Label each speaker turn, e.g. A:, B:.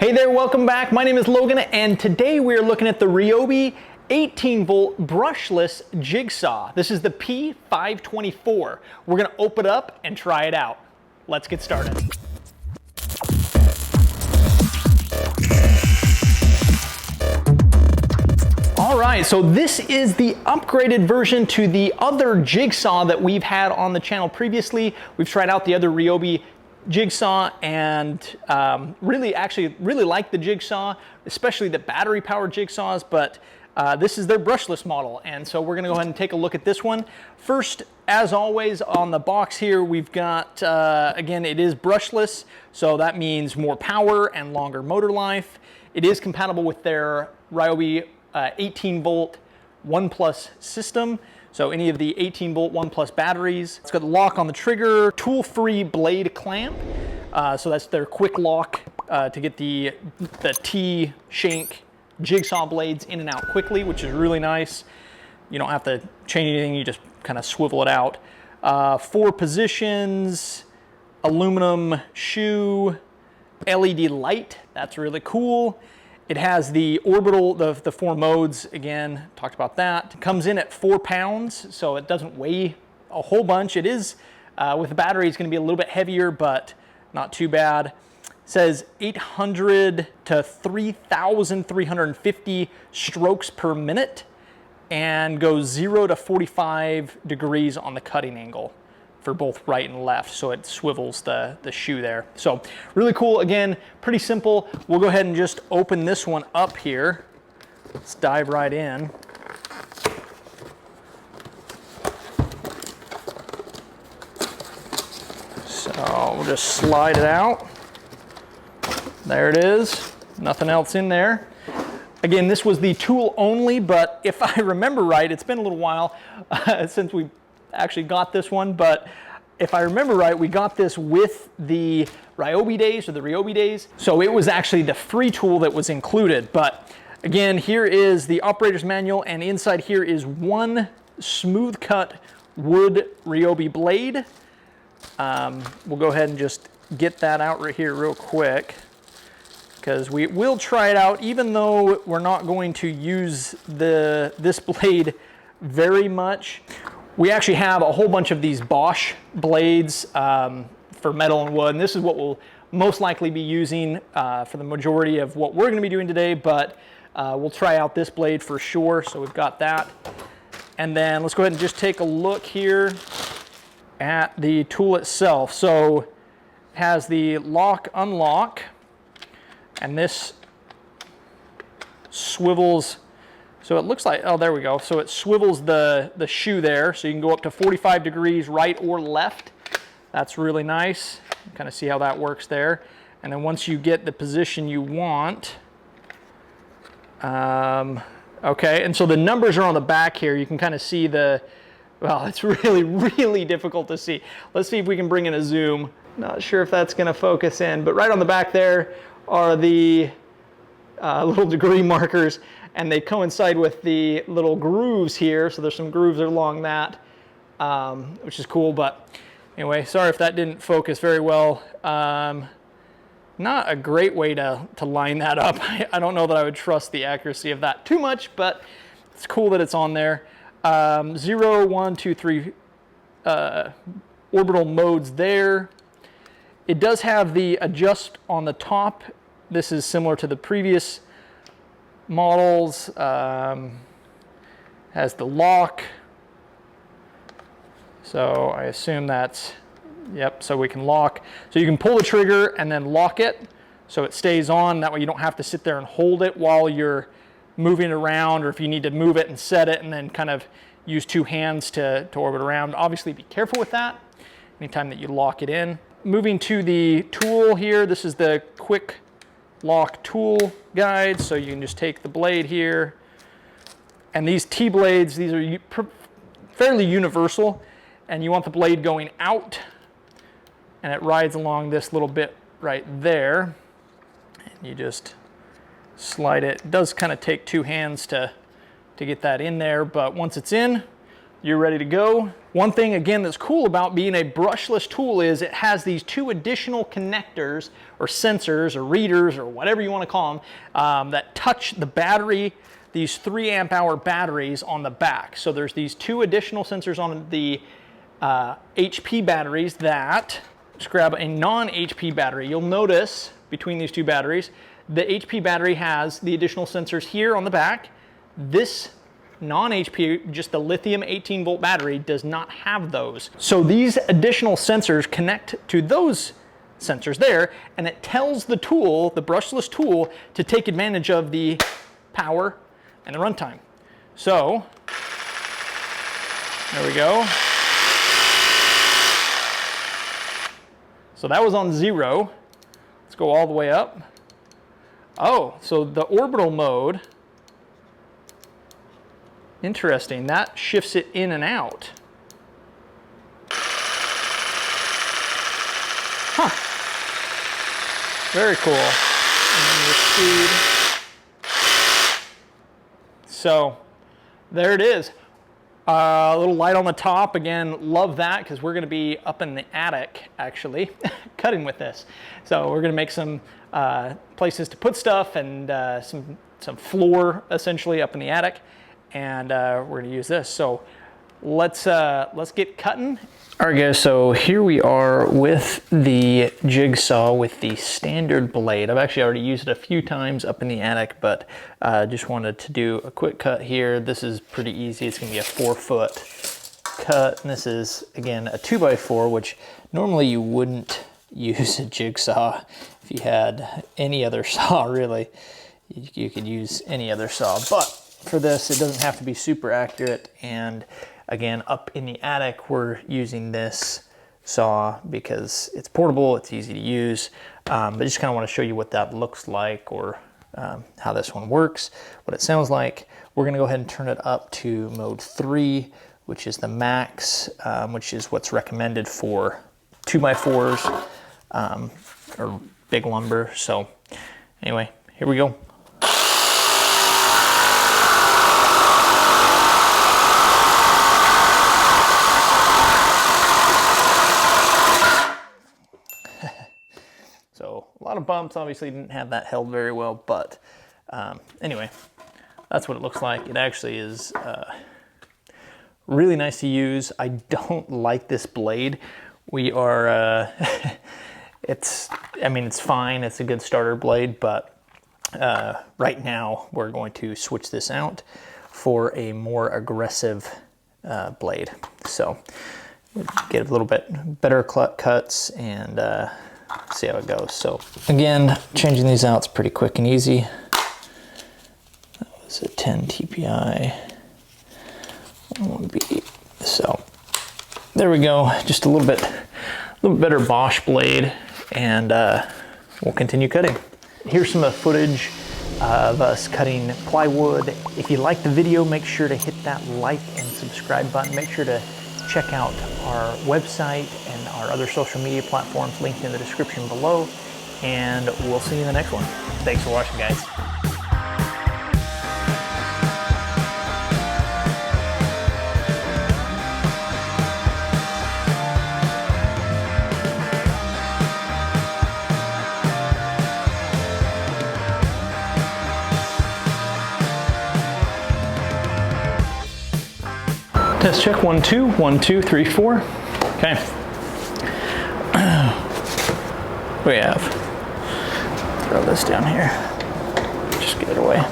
A: Hey there, welcome back. My name is Logan, and today we are looking at the Ryobi 18-volt brushless jigsaw. This is the P524. We're gonna open it up and try it out. Let's get started. All right, so this is the upgraded version to the other jigsaw that we've had on the channel previously. We've tried out the other Ryobi jigsaw and really like the jigsaw, especially the battery powered jigsaws, but this is their brushless model, and so we're gonna go ahead and take a look at this one. First, as always, on the box here, we've got, again, it is brushless, so that means more power and longer motor life. It is compatible with their Ryobi 18-volt One Plus system, so any of the 18-volt One Plus batteries. It's got the lock on the trigger, tool-free blade clamp, so that's their quick lock to get the T-shank jigsaw blades in and out quickly, which is really nice. You don't have to change anything, you just kind of swivel it out. 4 positions, aluminum shoe, LED light, that's really cool. It has the orbital, the 4 modes, again, talked about that. It comes in at 4 pounds, so it doesn't weigh a whole bunch. It is, with the battery, it's gonna be a little bit heavier, but not too bad. It says 800 to 3,350 strokes per minute and goes 0 to 45 degrees on the cutting angle for both right and left, so it swivels the shoe there. So really cool, again, pretty simple. We'll go ahead and just open this one up here. Let's dive right in. So we'll just slide it out. There it is, nothing else in there. Again, this was the tool only, but if I remember right, it's been a little while since we actually got this one, but if I remember right, we got this with the Ryobi days, or the Ryobi days. So it was actually the free tool that was included. But again, here is the operator's manual, and inside here is one smooth cut wood Ryobi blade. We'll go ahead and just get that out right here real quick, because we will try it out, even though we're not going to use this blade very much. We actually have a whole bunch of these Bosch blades for metal and wood, and this is what we'll most likely be using for the majority of what we're gonna be doing today, but we'll try out this blade for sure, so we've got that. And then let's go ahead and just take a look here at the tool itself. So it has the lock, unlock, and this swivels. So it looks like, oh, there we go. So it swivels the shoe there, so you can go up to 45 degrees right or left. That's really nice. Kind of see how that works there. And then once you get the position you want, okay, and so the numbers are on the back here. You can kind of see well, it's really difficult to see. Let's see if we can bring in a zoom. Not sure if that's gonna focus in, but right on the back there are the little degree markers, and they coincide with the little grooves here. So there's some grooves along that, which is cool. But anyway, sorry if that didn't focus very well. Not a great way to line that up. I don't know that I would trust the accuracy of that too much, but it's cool that it's on there. 0, 1, 2, 3 orbital modes there. It does have the adjust on the top. This is similar to the previous models. Has the lock. So I assume that's, yep, so we can lock. So you can pull the trigger and then lock it so it stays on. That way you don't have to sit there and hold it while you're moving it around, or if you need to move it and set it and then kind of use 2 hands to orbit around. Obviously be careful with that anytime that you lock it in. Moving to the tool here, this is the quick lock tool guide, so you can just take the blade here, and these T-blades, these are fairly universal, and you want the blade going out, and it rides along this little bit right there, and you just slide it. It does kind of take 2 hands to get that in there, but once it's in, you're ready to go. One thing again that's cool about being a brushless tool is it has these 2 additional connectors or sensors or readers or whatever you want to call them that touch the battery, these 3 amp hour batteries on the back. So there's these 2 additional sensors on the HP batteries that, let's grab a non-HP battery. You'll notice between these 2 batteries, the HP battery has the additional sensors here on the back. This non-HP, just the lithium 18 volt battery, does not have those. So these additional sensors connect to those sensors there, and it tells the tool, the brushless tool, to take advantage of the power and the runtime. So, there we go. So that was on 0. Let's go all the way up. Oh, so the orbital mode, interesting, that shifts it in and out. Huh. Very cool. And then your speed. So there it is. A little light on the top. Again, love that because we're going to be up in the attic actually cutting with this. So we're going to make some places to put stuff and some floor essentially up in the attic, and we're going to use this. So let's get cutting. All right guys, so here we are with the Jigsaw with the standard blade. I've actually already used it a few times up in the attic, but just wanted to do a quick cut here. This is pretty easy. It's gonna be a 4-foot cut, and this is, again, a 2x4, which normally you wouldn't use a jigsaw. If you had any other saw, really, you could use any other saw. But for this, it doesn't have to be super accurate, and again, up in the attic, we're using this saw because it's portable, it's easy to use, but just kind of want to show you what that looks like, or how this one works, what it sounds like. We're going to go ahead and turn it up to mode 3, which is the max, which is what's recommended for 2x4s or big lumber. So anyway, here we go. So a lot of bumps, obviously didn't have that held very well, but anyway, that's what it looks like. It actually is really nice to use. I don't like this blade. We are, I mean, it's fine. It's a good starter blade, but right now we're going to switch this out for a more aggressive blade. So get a little bit better cuts and see how it goes. So again, changing these out is pretty quick and easy. That was a 10 TPI 1B. So there we go. Just a little bit better Bosch blade, and we'll continue cutting. Here's some of the footage of us cutting plywood. If you like the video, make sure to hit that like and subscribe button. Make sure to check out our website and our other social media platforms linked in the description below, and we'll see you in the next one. Thanks for watching, guys. Test check, 1, 2, 1, 2, 3, 4. Okay. We have, throw this down here. Just get it away.